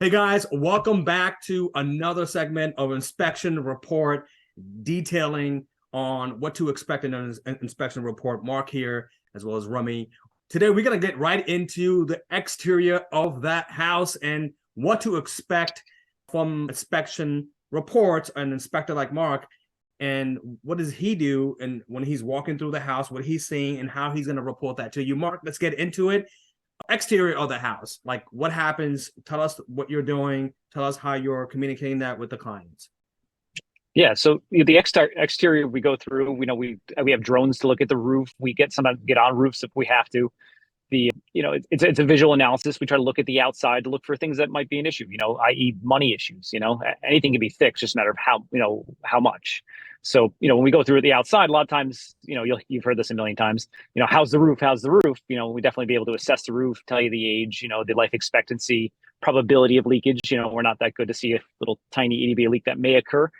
Hey guys, welcome back to another segment of Inspection Report detailing on what to expect in an inspection report. Mark here, as well as Rummy. Today, we're going to get right into the exterior of that house and what to expect from inspection reports. An inspector like Mark, and what does he do? And when he's walking through the house, what he's seeing and how he's going to report that to you. Mark, let's get into it. Exterior of the house, like what happens, tell us what you're doing, tell us how you're communicating that with the clients. Yeah, so the exterior we go through, we have drones to look at the roof. We sometimes get on roofs if we have to. It's a visual analysis. We try to look at the outside to look for things that might be an issue, i.e. money issues. Anything can be fixed, just a matter of how much. So, when we go through the outside, a lot of times, you've heard this a million times, how's the roof? How's the roof? We definitely be able to assess the roof, tell you the age, the life expectancy, probability of leakage. We're not that good to see a little tiny itty bitty leak that may occur,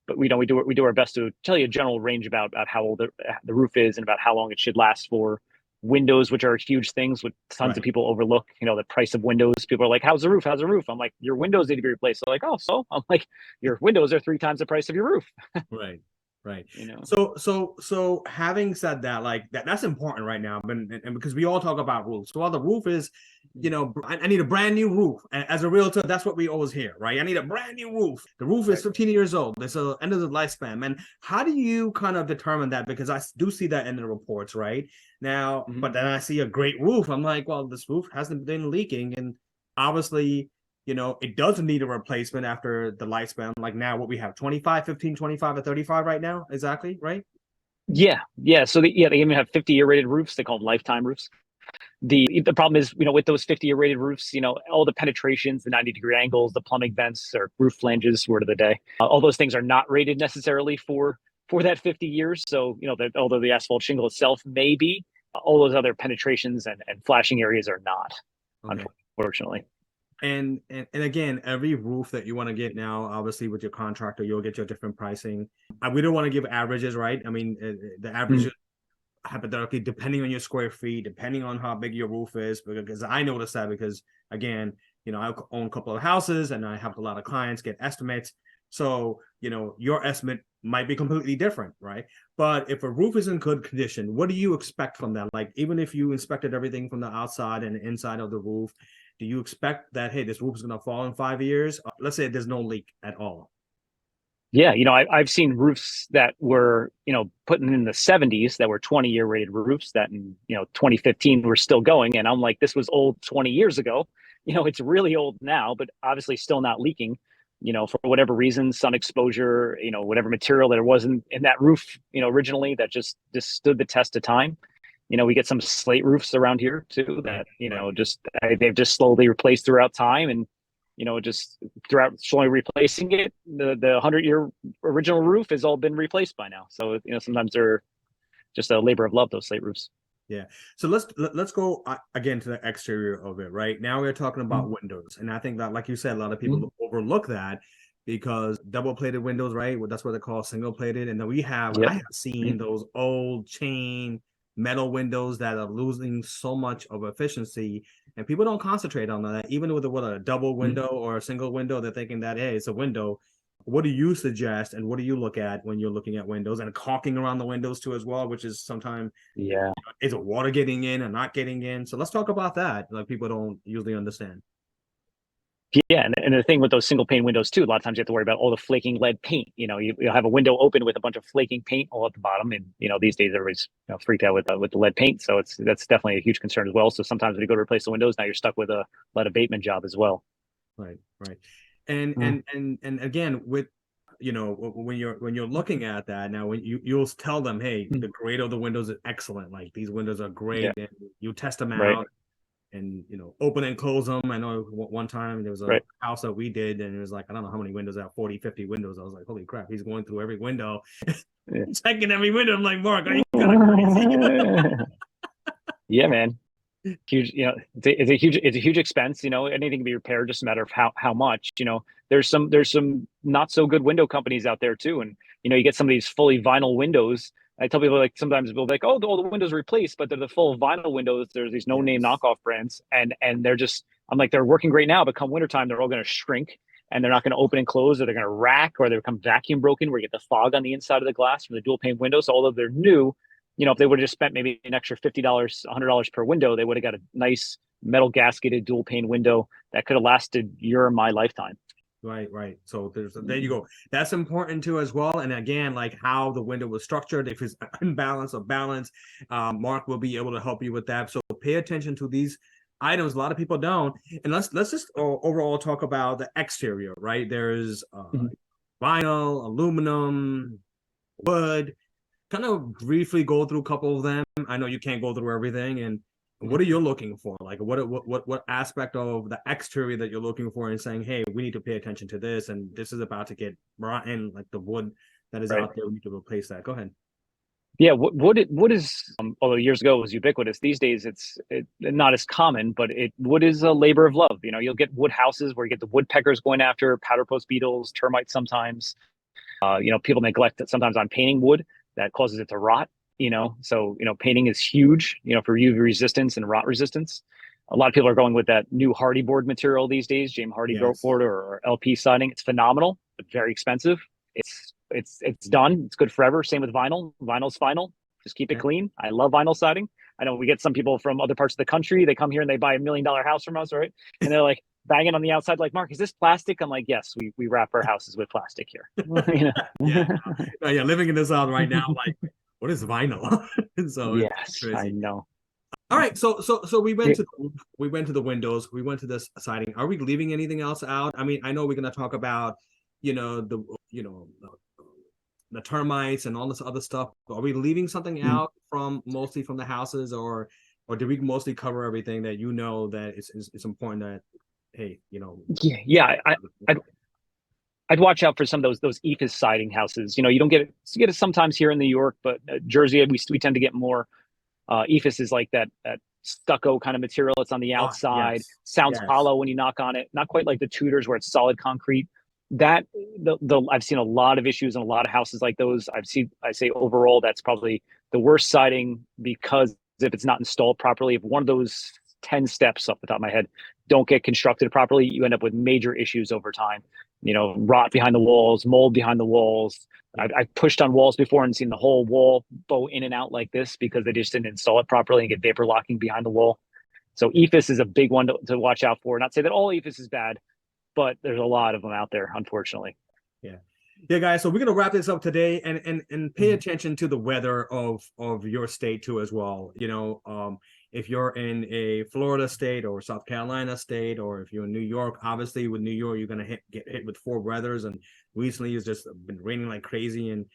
but we do our best to tell you a general range about how old the roof is and about how long it should last for. Windows, which are huge things, which tons of people overlook. The price of windows. People are like, "How's the roof? How's the roof?" I'm like, "Your windows need to be replaced." They're like, "Oh, so?" I'm like, "Your windows are 3 times the price of your roof." Right. Right. You know. So having said that, like that's important right now, and because we all talk about roofs. So while the roof is, I need a brand new roof. And as a realtor, that's what we always hear, right? I need a brand new roof. The roof is 15 years old. It's the end of the lifespan. And how do you kind of determine that? Because I do see that in the reports, right? Now, but then I see a great roof. I'm like, well, this roof hasn't been leaking, and obviously it doesn't need a replacement after the lifespan. Like now, what we have 25, 15, 25, or 35 right now. Exactly, right? Yeah. So they even have 50-year rated roofs. They call them lifetime roofs. The problem is, with those 50-year rated roofs, all the penetrations, the 90-degree angles, the plumbing vents or roof flanges, word of the day, all those things are not rated necessarily for that 50 years. So, although the asphalt shingle itself may be, all those other penetrations and flashing areas are not, Okay. unfortunately. And again, every roof that you want to get now, obviously with your contractor, you'll get your different pricing. We don't want to give averages, right? I mean, the average hypothetically, depending on your square feet, depending on how big your roof is, because I noticed that because again, I own a couple of houses and I have a lot of clients get estimates. So, your estimate might be completely different, right? But if a roof is in good condition, what do you expect from that? Like, even if you inspected everything from the outside and the inside of the roof, do you expect that, hey, this roof is going to fall in 5 years? Let's say there's no leak at all. Yeah, I've seen roofs that were, put in the 70s that were 20-year rated roofs that in, 2015 were still going. And I'm like, this was old 20 years ago. It's really old now, but obviously still not leaking, for whatever reason, sun exposure, whatever material there wasn't in that roof, originally that just stood the test of time. We get some slate roofs around here too that, they've just slowly replaced throughout time. And just throughout slowly replacing it, the 100-year original roof has all been replaced by now. So sometimes they're just a labor of love, those slate roofs. Yeah. So let's go again to the exterior of it. Right now, we're talking about windows, and I think that, like you said, a lot of people overlook that because double plated windows, right? Well, that's what they call single plated, and then I have seen those old chain metal windows that are losing so much of efficiency, and people don't concentrate on that. Even with a double window or a single window, they're thinking that, hey, it's a window. What do you suggest, and what do you look at when you're looking at windows, and caulking around the windows too as well, which is sometimes, Yeah. is it water getting in and not getting in? So let's talk about that. Like, people don't usually understand. Yeah, and the thing with those single pane windows too, a lot of times you have to worry about all the flaking lead paint. You'll have a window open with a bunch of flaking paint all at the bottom, and these days everybody's freaked out with the lead paint. So that's definitely a huge concern as well. So sometimes when you go to replace the windows, now you're stuck with a lead abatement job as well. Right, right. And again, with when you're looking at that now, when you'll tell them, hey, the grade of the windows is excellent. Like, these windows are great, Yeah. and you test them Right. out and open and close them. I know one time there was a Right. house that we did, and it was like, I don't know how many windows out, 40, 50 windows. I was like, holy crap, he's going through every window, Yeah. checking every window. I'm like, Mark, are you kind of crazy? Yeah, man. Huge. It's a huge expense. Anything can be repaired, just a matter of how much. There's some not so good window companies out there too, and you get some of these fully vinyl windows. I tell people, like, sometimes people are like, oh, all the windows are replaced, but they're the full vinyl windows. There's these no name Yes. knockoff brands, and they're just I'm like, they're working great now, but come wintertime, they're all going to shrink and they're not going to open and close, or they're going to rack, or they become vacuum broken where you get the fog on the inside of the glass from the dual pane windows. So although they're new, if they would have just spent maybe an extra $50, $100 per window, they would have got a nice metal gasketed dual pane window that could have lasted your my lifetime. Right. So there you go. That's important too as well. And again, like how the window was structured, if it's unbalanced or balanced, Mark will be able to help you with that. So pay attention to these items. A lot of people don't. And let's just overall talk about the exterior, right? There's vinyl, aluminum, wood. Kind of briefly go through a couple of them. I know you can't go through everything. And what are you looking for? Like what aspect of the exterior that you're looking for and saying, hey, we need to pay attention to this, and this is about to get rotten, like the wood that is out there, we need to replace that. Go ahead. Yeah, wood is although years ago it was ubiquitous. These days it's not as common, but wood is a labor of love. You'll get wood houses where you get the woodpeckers going after powder post beetles, termites sometimes. People neglect that sometimes on painting wood that causes it to rot. So painting is huge. For UV resistance and rot resistance. A lot of people are going with that new Hardy board material these days, James Hardy board or LP siding. It's phenomenal, but very expensive. It's done. It's good forever. Same with vinyl. Vinyl's final. Just keep it clean. I love vinyl siding. I know we get some people from other parts of the country. They come here and they buy $1 million house from us, right? And they're like banging on the outside, like, Mark, is this plastic? I'm like, yes, we wrap our houses with plastic here. Yeah. Living in this house right now, like, what is vinyl? So yes, I know. All right, so we went to the windows, we went to this siding. Are we leaving anything else out? I mean, I know we're gonna talk about, the termites and all this other stuff. Are we leaving something out mostly from the houses, or did we mostly cover everything that that it's important that, hey, I'd watch out for some of those EIFS siding houses. You don't get it sometimes here in New York, but Jersey we tend to get more. EIFS is like that stucco kind of material. It's on the outside. Sounds hollow when you knock on it. Not quite like the Tudors where it's solid concrete. I've seen a lot of issues in a lot of houses like those. I say overall that's probably the worst siding, because if it's not installed properly, if one of those 10 steps off the top of my head don't get constructed properly, you end up with major issues over time. Rot behind the walls, mold behind the walls. I've pushed on walls before and seen the whole wall bow in and out like this because they just didn't install it properly and get vapor locking behind the wall. So EIFS is a big one to watch out for. Not say that all EIFS is bad, but there's a lot of them out there, unfortunately. Yeah, guys. So we're gonna wrap this up today, and pay attention to the weather of your state too as well. If you're in a Florida state or South Carolina state, or if you're in New York, obviously with New York, you're gonna get hit with 4 weathers, and recently it's just been raining like crazy. And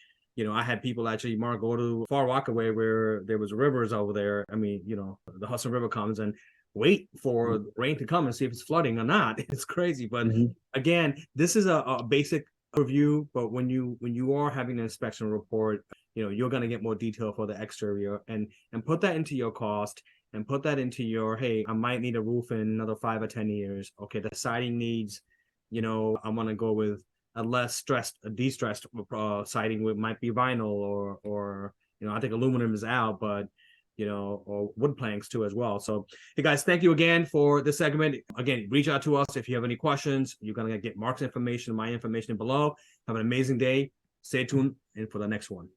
I had people actually, Mark, go to Far Rockaway where there was rivers over there. I mean, the Hudson River comes and wait for rain to come and see if it's flooding or not. It's crazy. But again, this is a basic review, but when you are having an inspection report, you're going to get more detail for the exterior, and put that into your cost, and put that into your, hey, I might need a roof in another 5 or 10 years. Okay, the siding needs, I want to go with a de-stressed siding, with might be vinyl, or I think aluminum is out, but or wood planks too as well. So, hey guys, thank you again for this segment. Again, reach out to us if you have any questions. You're going to get Mark's information, my information below. Have an amazing day. Stay tuned and for the next one.